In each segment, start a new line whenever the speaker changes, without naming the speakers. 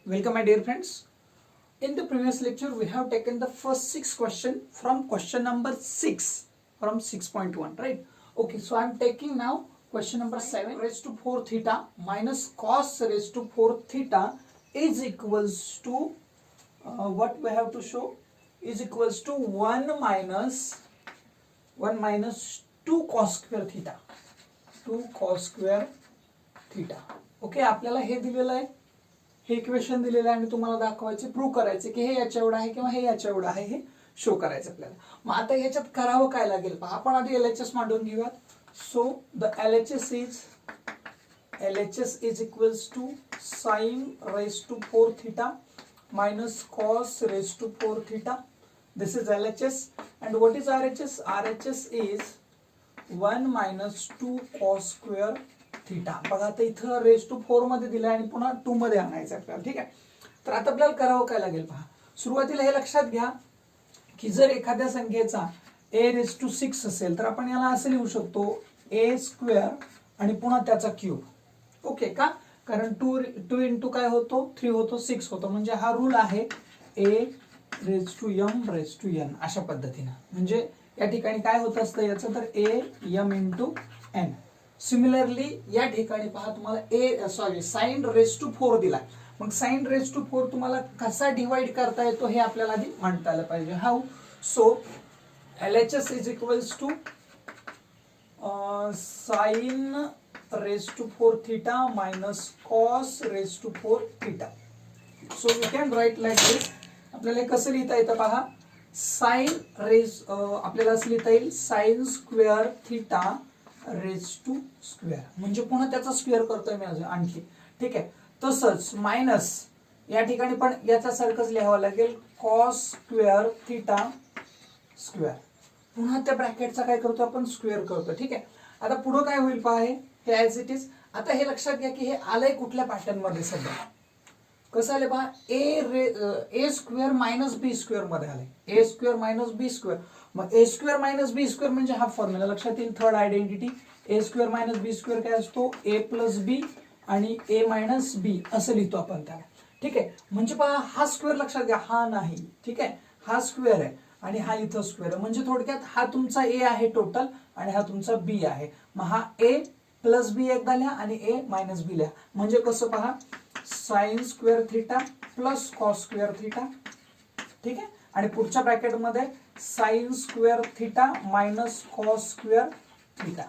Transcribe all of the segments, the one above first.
Welcome my dear friends. In the previous lecture we have taken the first 6 question from question number 6 from 6.1, right? Okay, so I am taking now question number 7 raised to 4 theta minus cos raised to 4 theta is equals to what we have to show is equals to 1 minus 2 cos square theta 2 cos square theta. Okay, आपल्याला हे दिलेलं आहे, हे equation दिलेलं आहे आणि तुम्हाला दाखवायचे प्रूव्ह करायचे की हे याच्या एवढं आहे किंवा हे याच्या एवढं आहे हे शो करायचं आपल्याला. मग आता याच्यात करावं काय लागेल पहा. आपण आधी LHS मांडून घेऊयात. So the LHS is equals to sin raised to 4 theta minus cos raised to 4 theta. This is LHS and what is RHS? RHS is 1 minus 2 cos square theta. बघा आता इथं रेस टू 4 मध्ये दिलाय आणि पुन्हा 2 मध्ये आणायचं आपल्याला. ठीक आहे, तर आता आपल्याला करावं काय लागेल पहा. सुरुवातीला हे लक्षात घ्या की जर एखाद्या संख्येचा a रेस टू 6 असेल तर आपण याला असं लिहू शकतो a स्क्वेअर आणि पुन्हा त्याचा क्यूब. ओके का, कारण 2 इंटू काय होतो 3 होतो 6 होतो, म्हणजे हा रूल आहे a raise to m raise to n अशा पद्धतीने. म्हणजे या ठिकाणी काय होत असतं याचं तर a m into n. Similarly या ठिकाणी पहा तुम्हाला साइन रेस टू 4 दिला. मग साइन रेस टू 4 तुम्हाला कसा डिवाइड करता येतो हे आपल्याला आधी म्हणता आलं पाहिजे. How? So LHS is equals to sine raise to 4 theta minus cos raise to 4 theta. So you can write like this. आपल्याला कसं लिहिता येतं पहा. साइन रेस आपल्याला असं लिहिता येईल sine square theta raise to square, म्हणजे पुन्हा त्याचा स्क्वेअर करतोय मी आणखी. ठीक आहे, तसंच मायनस या ठिकाणी पण याच्या सारखंच लिहावं लागेल कॉस स्क्वेअर थीटा स्क्वेअर. पुन्हा त्या ब्रॅकेटचा काय करतो आपण स्क्वेअर करतो. ठीक आहे, आता पुढे काय होईल पहा हे ऍज इट इज. आता हे लक्षात घ्या की हे आलंय कुठल्या पॅटर्न मध्ये सध्या. कसं आलंय पहा ए स्क्वेअर मायनस बी स्क्वेअर मध्ये आलंय. ए स्क्वेअर मायनस बी स्क्वेअर. मग ए स्क्वेअर मायनस बी स्क्वेअर म्हणजे हा फॉर्म्युला लक्षात येईल. थर्ड आयडेंटिटी ए स्क्वेअर मायनस बी स्क्वेअर काय असतो ए प्लस बी आणि ए मायनस बी असं लिहितो आपण त्याला. ठीक आहे, म्हणजे पहा हा स्क्वेअर लक्षात घ्या हा नाही. ठीक आहे, हा स्क्वेअर आहे आणि हा इथं स्क्वेअर आहे, म्हणजे थोडक्यात हा तुमचा ए आहे टोटल आणि हा तुमचा बी आहे. मग हा ए प्लस बी एकदा लिहा आणि ए मायनस बी लिहा. म्हणजे कसं पहा sine square theta plus cos square theta. ठीक आहे, आणि पुढच्या ब्रॅकेटमध्ये sine square theta minus cos square theta.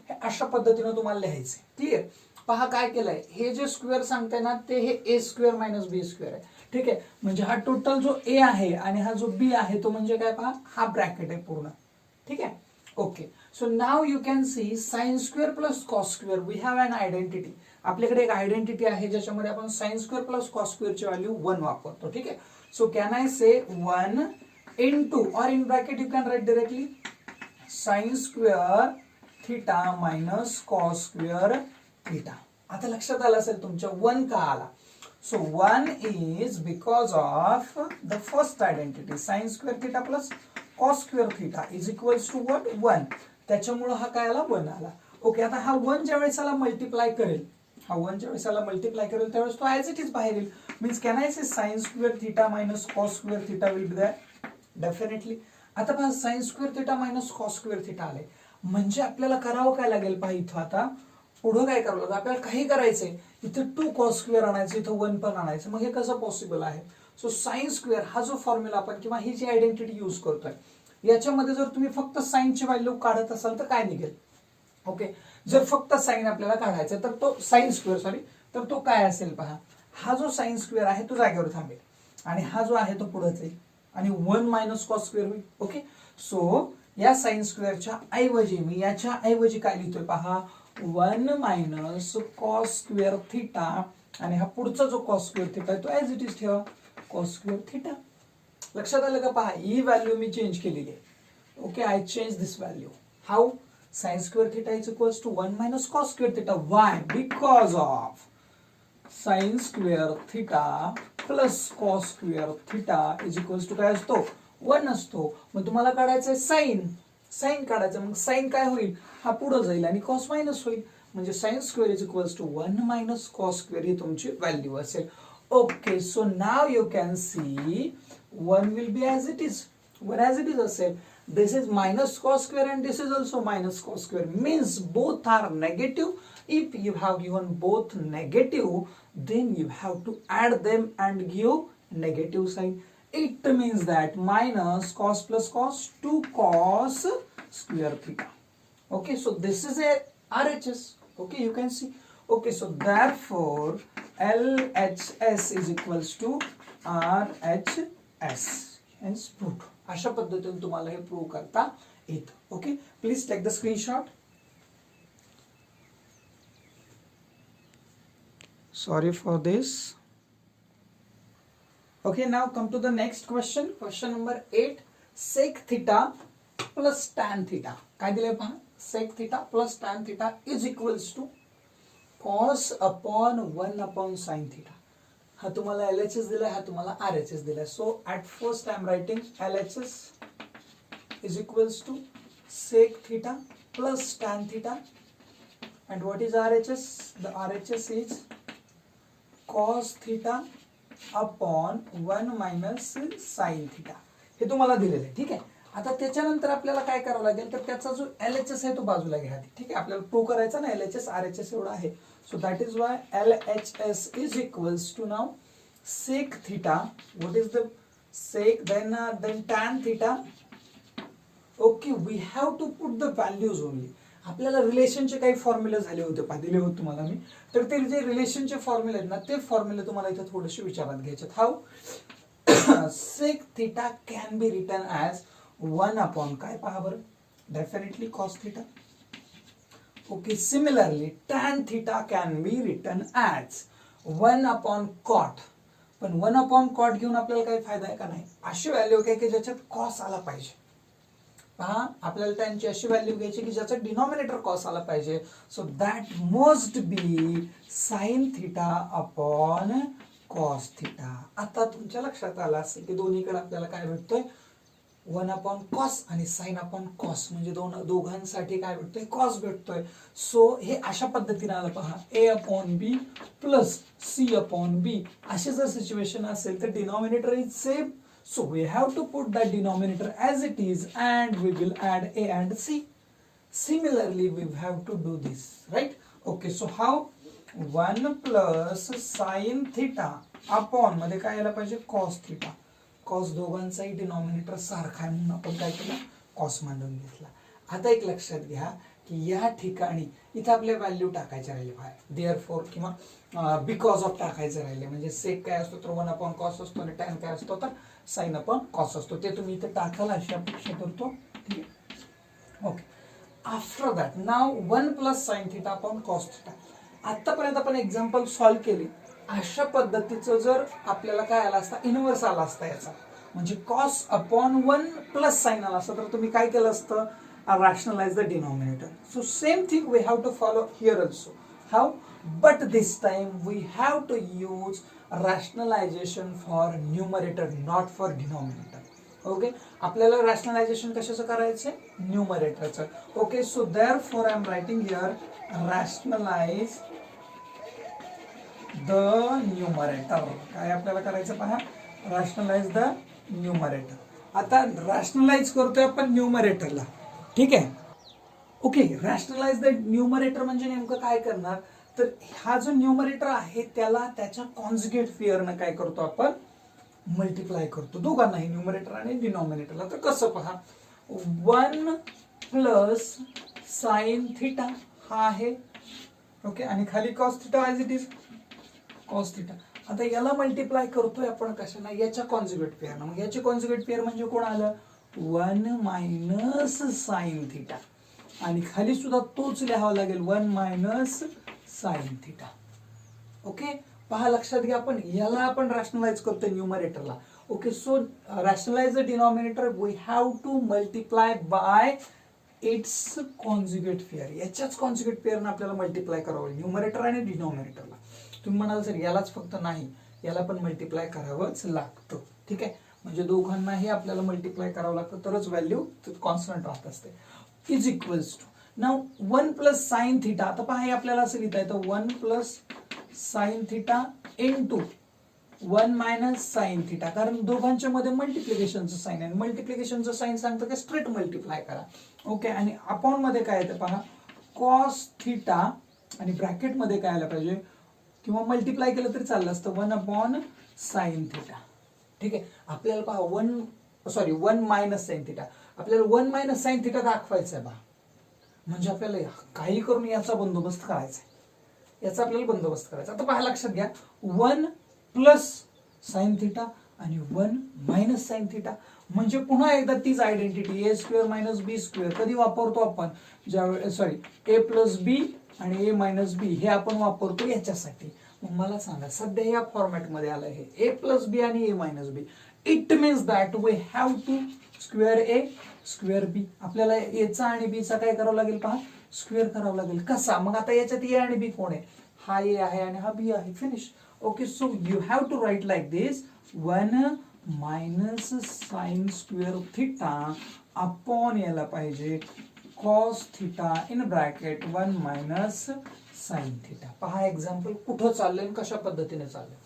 हे अशा पद्धतीने तुम्हाला लिहायचे. ठीक आहे, पहा काय केलंय हे जे स्क्वेअर सांगते ना ते हे ए स्क्वेअर मायनस बी स्क्वेअर आहे. ठीक आहे, म्हणजे हा टोटल जो ए आहे आणि हा जो बी आहे तो म्हणजे काय पहा हा ब्रॅकेट आहे पूर्ण. ठीक आहे, okay. So now you can see sine square plus cos square we have an identity. आपल्याकडे एक आयडेंटिटी आहे ज्याच्यामध्ये आपण साइन स्क्वेअर प्लस कॉस स्क्वेअरची व्हॅल्यू 1 वापरतो. ठीक आहे, so can I say 1 into or in bracket you can write directly sin square theta minus cos square theta. आता लक्षात आलं असेल तुमच्या 1 का आला. So 1 is because of the first identity sin square theta plus cos square theta is equals to what 1. त्याच्यामुळे हा काय आला 1 आला. ओके, आता हा 1 ज्या वेळेस मल्टिप्लाय करेल त्यावेळेस तो ऍज इट इज बाहेर येईल. Means can I say sin square theta minus cos square theta will be there definitely. आता पहा sine square theta minus cos square theta आले, म्हणजे आपल्याला करावं काय लागेल पहा. इथं आता पुढं काय करावं लागेल आपल्याला काही करायचंय. इथं 2 कॉस स्क्वेअर आणायचं, इथं 1 पण आणायचं. मग हे कसं पॉसिबल आहे. सो साइन स्क्वेअर हा जो फॉर्म्युला आपण किंवा ही जी आयडेंटिटी यूज करतोय याच्यामध्ये जर तुम्ही फक्त साइनची व्हॅल्यू काढत असाल तर काय निघेल. ओके, जर फक्त साइन आपल्याला काढायचं तर तो साइन स्क्वेअर तर तो काय असेल पहा. हा जो साइन स्क्वेअर आहे तो जागेवर थांबेल आणि हा जो आहे तो पुढे जाईल आणि 1 मायनस कॉस स्क्वेअर होईल. ओके, सो या साइन स्क्वेअरच्या ऐवजी मी याच्या ऐवजी काय लिहितोय पहा 1 मायनस कॉस स्क्वेअर थिटा आणि हा पुढचा जो कॉस स्क्वेअर थिटा आहे तो ऍज इट इज ठेवा कॉस स्क्वेअर थिटा. लक्षात आलं का पहा ही व्हॅल्यू मी चेंज केलेली आहे. Okay, I change this value. How sine square theta is equals to 1 minus cos square theta. Why? Because of sine square theta plus cos square theta is equals to काय असतो 1 असतो. मग तुम्हाला काढायचंय sign काढायचं. मग साइन काय होईल हा पुढे जाईल आणि कॉस मायनस होईल. म्हणजे sine square is equals to 1 minus cos square ही तुमची व्हॅल्यू असेल. Okay, so now you can see 1 will be as it is. 1 as it is असेल. This is minus cos square and this is also minus cos square. Means both are negative. If you have given both negative, then you have to add them and give negative sign. It means that minus cos plus cos 2 cos square theta. Okay, so this is a RHS. Okay, you can see. Okay, so therefore LHS is equals to RHS. Hence proved. अशा पद्धतीने तुम्हाला हे prove करता येतं. Okay, please take the screenshot. Sorry for this. Okay, now come to the next question. Question number 8. Sec theta plus tan theta. काय दिलंय पहा? Sec theta plus tan theta is equals to cos upon 1 upon sin theta. हा तुम्हाला LHS दिलाय, हा तुम्हाला RHS दिलाय. So at first I am writing LHS is equals to sec theta plus tan theta. And what is RHS? The RHS is cos theta upon 1 minus sin theta. हे तुम्हाला दिलेलं आहे. ठीक आहे. आता त्याच्यानंतर आपल्याला काय करावं लागेल, तर त्याचा जो LHS आहे तो बाजूला घ्या. ठीक आहे, आपल्याला प्रूव्ह करायचा ना LHS RHS एवढा आहे. So that is why LHS is equals to now sec theta. What is the sec? Then tan theta. Okay, we have to put the values only. आपल्याला रिलेशनचे काही फॉर्म्युले झाले होते, दिले होते तुम्हाला मी. तर ते जे रिलेशनचे फॉर्म्युले आहेत ना, ते फॉर्म्युले तुम्हाला इथे थोडेसे विचारात घ्यायचे. How sec theta can be written as 1 upon काय पहा बरं, definitely cos theta. Okay, similarly tan theta can be written as 1 upon cot. पण 1 upon cot घेऊन आपल्याला काही फायदा आहे का नाही. अशी व्हॅल्यू घ्या की ज्याच्यात cos आला पाहिजे. पहा, आपल्याला त्यांची अशी व्हॅल्यू घ्यायची की ज्याचा डिनॉमिनेटर cos आला पाहिजे. So that must be sin theta upon cos theta. आता तुमच्या लक्षात आलं असेल की दोन्हीकडे आपल्याला काय भेटतोय, 1 upon cos आणि sin upon cos, म्हणजे दोघांसाठी काय भेटतोय, cos भेटतोय. सो हे अशा पद्धतीने आलं पहा, a upon b plus c upon b. अशी जर सिच्युएशन असेल तर denominator is same. So we have to put the denominator as it is and we will add a and c. Similarly we have to do this, right? Okay, so how 1 plus sin theta upon मध्ये काय आलं पाहिजे, cos theta. cos दोघांचाही denominator सारखा आहे म्हणून आपण काय केलं, cos मांडून घेतला. आता एक लक्षात घ्या की या ठिकाणी इथे आपल्या व्हॅल्यू टाकायच्या राहिले बाहेर, देअरफॉर किंवा बिकॉज ऑफ टाकायचं राहिले. म्हणजे सेक काय असतो तर 1 upon cos असतो आणि tan काय असतो तर sin upon cos असतो. ते तुम्ही इथे टाकाल अशी अपेक्षा करतो. ठीक आहे. Okay, after that now 1 plus sin theta upon cos theta. आतापर्यंत आपण एक्झाम्पल सॉल्व्ह केली. अशा पद्धतीचं जर आपल्याला काय आला असता, इनवर्स आला असता याचा, म्हणजे cos upon 1 प्लस sin आला असता, तर तुम्ही काय केलं असतं, rationalize the denominator. So same thing we have to follow here also. How? But this time we have to use rationalization for numerator, not for denominator. Okay, आपल्याला rationalization कशाचं करायचं, न्यूमरेटरचं. Okay, so therefore I am writing here rationalize the numerator. काय आपल्याला करायचं पहा, rationalize the numerator. आता rationalize करतोय आपण न्यूमरेटरला. ठीक आहे. ओके, रॅशनलाइज द न्यूमरेटर म्हणजे नेमकं काय करणार, तर हा जो न्यूमरेटर आहे त्याला त्याच्या कॉन्जुगेट पेअरनं काय करतो आपण, मल्टिप्लाय करतो दोघांनाही, न्यूमरेटर आणि डिनॉमिनेटरला. तर कसं पहा, 1 प्लस साइन थिटा हा आहे. ओके, आणि खाली cos theta as it is cos theta. आता याला मल्टिप्लाय करतोय आपण कशाला, याच्या कॉन्जुगेट पेअरनं. मग याची कॉन्जुगेट पेअर म्हणजे कोण आलं, 1 मायनस साइन थिटा. आणि खाली सुद्धा तोच लिहावा लागेल, 1 मायनस साइन थिटा. ओके, पहा लक्षात घ्या, आपण याला आपण रॅशनलाइज करतोय न्यूमरेटरला. Okay, so rationalise the denominator we have to multiply by its conjugate pair. याच्याच कॉन्जुगेट पेअरनं आपल्याला मल्टिप्लाय करावं न्यूमरेटर आणि डिनॉमिनेटरला. तुम्ही म्हणाल सर यालाच फक्त नाही, याला पण मल्टिप्लाय करावंच लागतं. ठीक आहे, म्हणजे दोघांनाही आपल्याला मल्टिप्लाय करावं लागतं तरच व्हॅल्यू कॉन्स्टंट राहत असते. Is equals to now 1 plus sine theta. आता पहा हे आपल्याला असं लिहिता येतं, 1 plus sine theta into 1 minus sine theta, कारण दोघांच्या मध्ये मल्टिप्लिकेशनचं साइन आहे, मल्टिप्लिकेशनचं साइन सांगतं की स्ट्रेट मल्टिप्लाय करा. ओके, आणि अपॉन मध्ये काय येतं पहा, कॉस थिटा, आणि ब्रॅकेट मध्ये काय आलं पाहिजे, किंवा मल्टिप्लाय केलं तरी चाललं असतं, 1 अपॉन साइन थिटा. ठीक आहे, आपल्याला पहा 1 मायनस साइन थिटा, आपल्याला 1 मायनस साइन थिटा दाखवायचं आहे पहा, म्हणजे आपल्याला काही करून याचा बंदोबस्त करायचा आहे, याचा आपल्याला बंदोबस्त करायचा. आता पहा लक्षात घ्या, 1 प्लस साइन थिटा आणि 1 मायनस साइन थिटा, म्हणजे पुन्हा एकदा तीच आयडेंटिटी ए स्क्वेअर मायनस बी स्क्वेअर कधी वापरतो आपण, ज्यावेळेस ए प्लस बी आणि ए मायनस बी हे आपण वापरतो याच्यासाठी. मग मला सांगा, सध्या या फॉर्मॅटमध्ये आलं हे ए प्लस बी आणि A minus B, it means that we have to square A square B. आपल्याला एचा आणि बीचा काय करावं लागेल पहा, स्क्वेअर करावं लागेल. कसा, मग आता याच्यात ए आणि बी कोण आहे, हा ए आहे आणि हा बी आहे, finish. Okay, so you have to write like this, 1 minus sine square theta upon यायला पाहिजे cos theta in bracket 1 minus sine theta. पहा एक्झाम्पल कुठं चाललंय, कशा पद्धतीने चाललंय.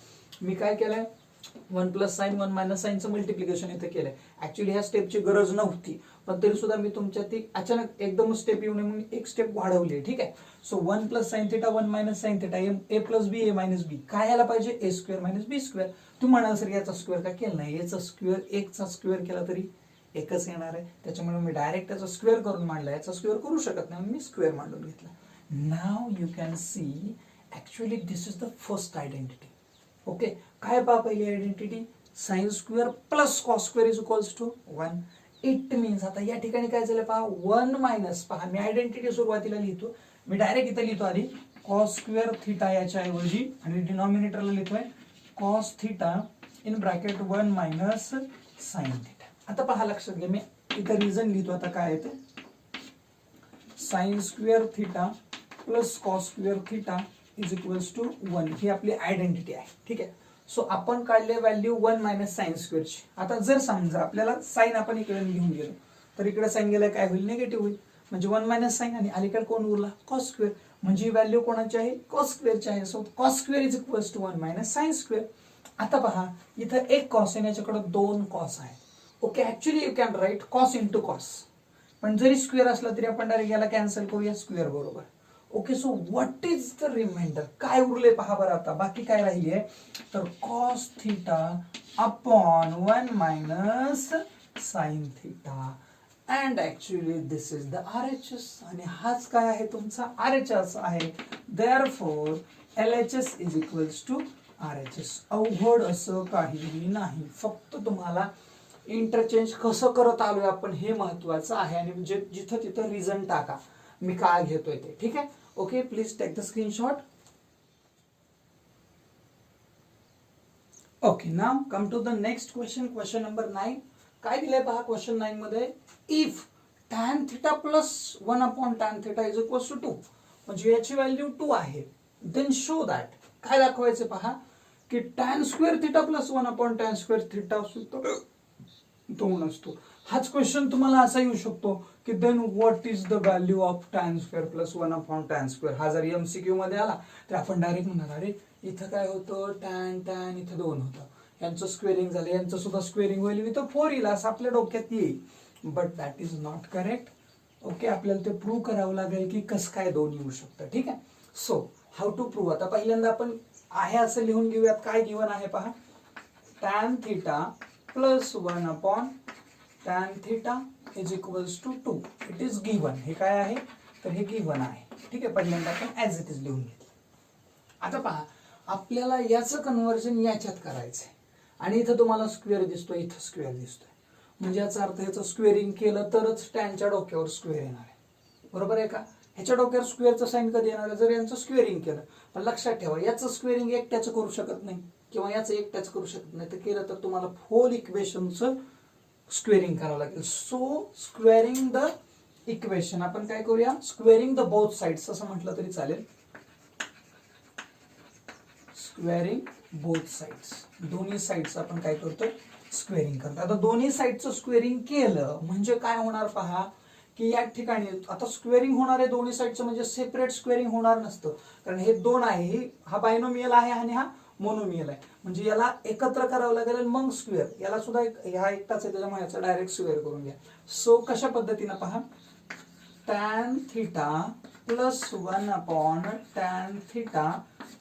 मी काय केलंय, 1 प्लस साइन 1 मायनस साइनचं मल्टिप्लिकेशन इथे केलंय. ऍक्च्युली ह्या स्टेपची गरज नव्हती, पण तरी सुद्धा मी तुमच्या ती अचानक एकदम स्टेप येऊ नये म्हणून एक स्टेप वाढवली. ठीक आहे, so 1 plus sine theta 1 minus sine theta, A plus B A minus B, काय यायला पाहिजे, A square minus B square. तुम्ही म्हणाल सर याचा स्क्वेअर का केलं नाही, याचा स्क्वेअर एकचा स्क्वेअर केला तरी एकच येणार आहे, त्याच्यामुळे मी डायरेक्ट त्याचा स्क्वेअर करून मांडला, याचा स्क्वेअर करू शकत नाही, मी स्क्वेअर मांडून घेतला. Now you can see actually this is the first identity. Okay, काय पहा पहिली identity, sine square plus cos square is equals to 1. It means आता या ठिकाणी काय झालं पहा, 1 मायनस, पहा मी आयडेंटिटी सुरुवातीला लिहितो, मी डायरेक्ट इथे लिहितो आधी कॉस स्क्वेअर थिटा याच्या ऐवजी, आणि डिनॉमिनेटरला लिहितोय cos theta in bracket 1 minus sine theta. आता पहा लक्षात घ्या, मी इथं रिझन लिहितो, आता काय येते, sine square theta plus cos square theta is equals to 1, ही आपली आयडेंटिटी आहे. ठीक आहे, सो आपण काढले व्हॅल्यू 1 मायनस साइन स्क्वेअरची. आता जर समजा आपल्याला साइन आपण इकडे घेऊन गेलो, तर इकडे साइन गेला काय होईल, निगेटिव्ह होईल, म्हणजे 1 मायनस साइन, आणि अलीकडे कोण उरला, कॉस स्क्वेअर, म्हणजे ही व्हॅल्यू कोणाची आहे, कॉस स्क्वेअरची आहे. So cos square is equals to 1 minus sine square. आता पहा इथं एक कॉस आहे, याच्याकडे 2 कॉस आहे. Okay, actually you can right cos into cos, पण जरी स्क्वेअर असला तरी आपण डायरेक्ट याला कॅन्सल करूया स्क्वेअर बरोबर. Okay, so what is the remainder, काय उरले पहा बरं. आता बाकी काय राहिली आहे, तर cos theta upon 1 minus sine theta, and actually this is the RHS, आणि हाच काय आहे तुमचा RHS आहे. Therefore LHS is equals to RHS. अवघड असं काहीही नाही, फक्त तुम्हाला इंटरचेंज कसं करत आलोय आपण हे महत्वाचं आहे, आणि जिथं तिथं रिझन टाका मी काय घेतोय ते. ठीक आहे, okay, please take the screenshot. Okay, now come to the next question, question number 9. काय दिलंय पहा क्वेश्चन 9 मध्ये, if tan theta plus 1 upon tan theta is equals to 2, म्हणजे याची व्हॅल्यू 2 आहे, देन शो दॅट, काय दाखवायचं पहा, की tan square theta plus 1 upon tan square theta सुद्धा 2 असतो. हाच क्वेश्चन तुम्हाला असा येऊ शकतो की then what is the value of tan square plus 1 upon tan square. हा जर MCQ मध्ये आला तर आपण डायरेक्ट म्हणणार, अरे इथं काय होतं, tan इथं 2 होतं, यांचं स्क्वेअरिंग झालं, यांचं सुद्धा स्क्वेअरिंग होईल, इथं 4 येईल असं आपल्या डोक्यात येईल, but that is not correct. Okay, आपल्याला ते प्रूव्ह करावं लागेल की कसं काय 2 येऊ शकतं. ठीक आहे, सो हाऊ टू प्रूव्ह. आता पहिल्यांदा आपण आहे असं लिहून घेऊयात, काय गिवन आहे पहा, tan theta plus 1 upon tan theta is equals to 2. It is given. हे काय आहे, तर हे गिवन आहे. ठीक आहे, पहिल्यांदा आपण ऍज इट इज लिहून घेतलं. आता पहा आपल्याला याचं कन्व्हर्जन याच्यात करायचंय, आणि इथं तुम्हाला स्क्वेअर दिसतोय, इथं स्क्वेअर दिसतोय, म्हणजे याचा अर्थ ह्याचं स्क्वेअरिंग केलं तरच टॅनच्या डोक्यावर स्क्वेअर येणार आहे, बरोबर आहे का. ह्याच्या डोक्यावर स्क्वेअरचं साइन कधी येणार आहे, जर यांचं स्क्वेअरिंग केलं. पण लक्षात ठेवा, याचं स्क्वेअरिंग एकट्याचं करू शकत नाही, किंवा याचं एकट्याचं करू शकत नाही, तर केलं तर तुम्हाला होल इक्वेशनचं स्क्वेअरिंग करावं लागेल. सो स्क्वेअरिंग द इक्वेशन आपण काय करूया, स्क्वेअरिंग द बोथ साइड्स असं म्हटलं तरी चालेल. स्क्वेअरिंग बोथ साइड्स, दोन्ही साइड्स आपण काय करतोय, स्क्वेअरिंग करतो. आता दोन्ही साइडचं स्क्वेअरिंग केलं म्हणजे काय होणार पहा, की या ठिकाणी आता स्क्वेअरिंग होणार आहे दोन्ही साइडचं, म्हणजे सेपरेट स्क्वेअरिंग होणार नसतं, कारण हे 2 आहे, हा बायनोमियल आहे आणि हा मोनोमियल आहे, म्हणजे याला एकत्र करावं लागेल आणि मग स्क्वेअर, याला सुद्धा हा एकटाच आहे त्याच्यामुळे याचा डायरेक्ट स्क्वेअर करून घ्या. सो कशा पद्धतीनं पहा, tan theta plus 1 tan theta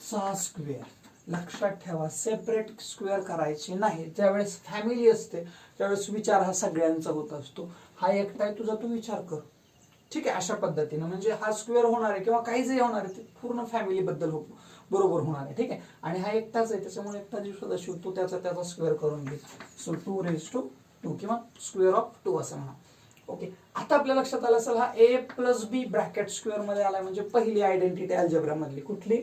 चा स्क्वेअर. लक्षात ठेवा सेपरेट स्क्वेअर करायचे नाही. ज्यावेळेस फॅमिली असते त्यावेळेस विचार हा सगळ्यांचा होत असतो. हा एकटा आहे तुझा, तू विचार कर. ठीक आहे, अशा पद्धतीनं म्हणजे हा स्क्वेअर होणार आहे किंवा काही जे होणार आहे ते पूर्ण फॅमिली बद्दल बरोबर होणार आहे. ठीक आहे, आणि हा एकटाच आहे त्याच्यामुळे एकटा जी सदस्य तो त्याचा स्क्वेअर करून घे. सो 2 किंवा स्क्वेअर ऑफ 2 असं म्हणा. ओके, आता आपल्या लक्षात आलं असेल हा a plus B bracket square मध्ये आलाय, म्हणजे पहिली आयडेंटिटी अल्जेब्रा मधली कुठली,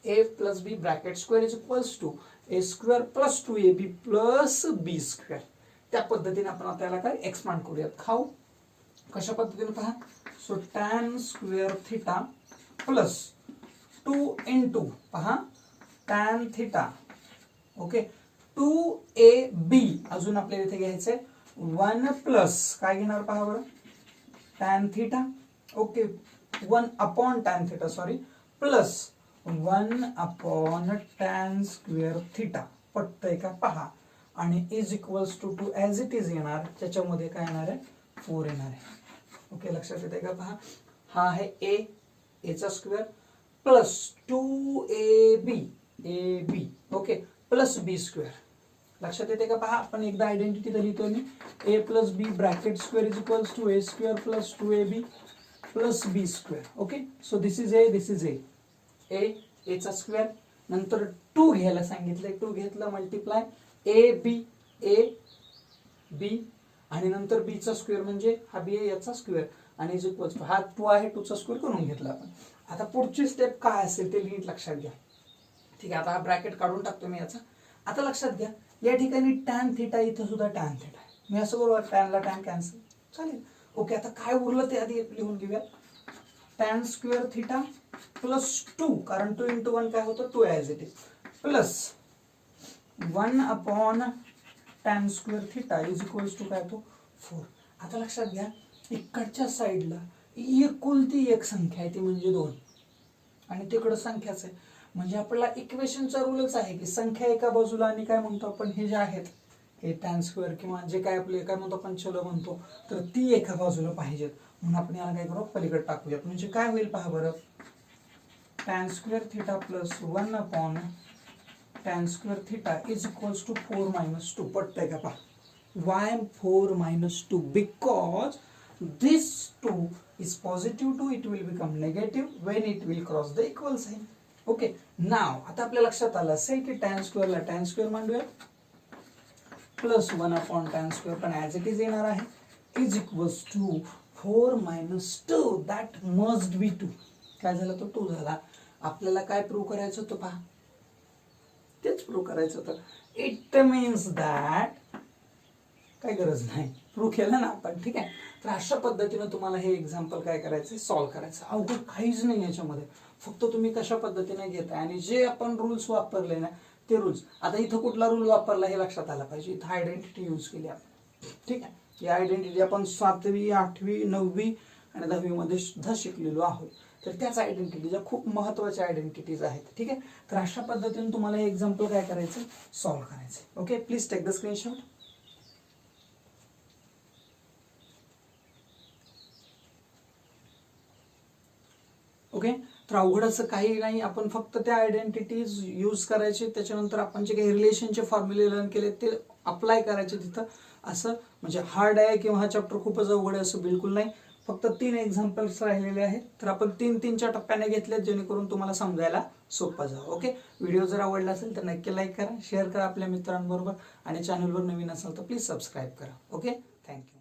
a plus B bracket square is equals to a square plus 2ab plus b square. त्या पद्धतीने आपण आता याला काय एक्सपांड करूयात. खाऊ कशा पद्धतीने पहा. So tan square theta plus 2 into पहा tan थिटा. ओके, 2ab अजून आपल्याला इथे घ्यायचंय 1 प्लस काय घेणार पहा बरं, tan theta. Okay, 1 upon tan theta sorry, plus 1 upon tan square theta. पटतंय का पहा, आणि is equals to as it is येणार, त्याच्यामध्ये काय येणार आहे 4 येणार आहे. ओके, लक्षात येते का पहा, हा आहे a चा square plus 2ab okay plus b square. लक्षात येते का पहा, आपण एकदा आयडेंटिटी लिहितोय मी, a plus B bracket square is equals to a square plus 2ab plus b square. Okay, so this is a चा स्क्वेअर, नंतर 2 घ्यायला सांगितलंय, 2 घेतलं मल्टिप्लाय a b आणि नंतर b चा स्क्वेअर म्हणजे हा b आहे याचा स्क्वेअर आणि इज इक्वल्स टू हा 2 आहे 2 चा स्क्वेअर करून घेतला आपण. आता पुढची स्टेप काय असेल ते नीट लक्षात घ्या. ठीक आहे, आता हा ब्रॅकेट काढून टाकतो मी याचा. आता लक्षात घ्या या ठिकाणी tan थिटा, इथं सुद्धा tan थिटा आहे. मी असं बरोबर tan ला tan कॅन्सल चालेल. ओके, आता काय उरलं ते आधी लिहून घेऊया. tan स्क्वेअर थिटा प्लस 2, कारण 2 इंटू 1 काय होतं 2 as it is, plus 1 upon tan square theta is equals to काय तो 4. आता लक्षात घ्या इकडच्या साईडला एकुलती एक संख्या आहे ती म्हणजे 2 आणि तिकडं संख्याच आहे, म्हणजे आपला इक्वेशनचा रूलच आहे की संख्या एका बाजूला आणि काय म्हणतो आपण हे जे आहेत हे tan स्क्वेअर किंवा जे काय आपले काय म्हणतो आपण चलो म्हणतो, तर ती एका बाजूला पाहिजेत. म्हणून आपण याला काय करू पलीकडे टाकूयात. म्हणजे काय होईल पहा बरं, tan square theta plus 1 upon tan square theta is equals to 4 minus 2. पटतंय का पहा, why 4 minus 2? Because this 2 is positive 2, it will become negative when it will cross the equal sign. Okay, now आता आपल्या लक्षात आलं असेल की tan स्क्वेअरला tan स्क्वेअर मांडूया प्लस 1 अपॉन tan स्क्वेअर पण ऍज इट इज येणार आहे is equals to 4 minus 2 that must be 2. काय झालं तो 2 झाला. आपल्याला काय प्रूव्ह करायचं होतं पहा, तेच प्रूव्ह करायचं होतं. इट मीन्स दॅट काय गरज नाही, प्रूव्ह केलं ना आपण. ठीक आहे, तर अशा पद्धतीनं तुम्हाला हे एक्झाम्पल काय करायचं सॉल्व्ह करायचं. अवघड काहीच नाही याच्यामध्ये, फक्त तुम्ही कशा पद्धतीने घेताय आणि जे आपण रूल्स वापरले ना ते रूल्स. आता इथं कुठला रूल वापरला हे लक्षात आलं पाहिजे. इथं आयडेंटिटी यूज केली आपण. ठीक आहे, ही आयडेंटिटी आपण 7वी 8वी 9वी आणि 10वी मध्ये सुद्धा शिकलेलो आहोत. तर त्याच आयडेंटिटी ज्या खूप महत्वाच्या आयडेंटिटीज आहेत. ठीक आहे, तर अशा पद्धतीने तुम्हाला हे एक्झाम्पल काय करायचं सॉल्व्ह करायचं. Okay, please take the screenshot. Okay, तर अवघड असं काही नाही, आपण फक्त त्या आयडेंटिटीज यूज करायचे, त्याच्यानंतर आपण जे काही रिलेशनचे फॉर्म्युले लर्न केले ते अप्लाय करायचे तिथं. असं म्हणजे हार्ड आहे किंवा हा चॅप्टर खूपच अवघड आहे असं बिलकुल नाही. फक्त 3 एक्झाम्पल्स राहिलेले आहेत, तर आपण 3-3च्या टप्प्याने घेतलेत जेणेकरून तुम्हाला समजायला सोपं जावं. ओके, व्हिडिओ जर आवडला असेल तर नक्की लाईक करा, शेअर करा आपल्या मित्रांबरोबर आणि चॅनलवर नवीन असाल तर प्लीज सबस्क्राईब करा. Okay, thank you.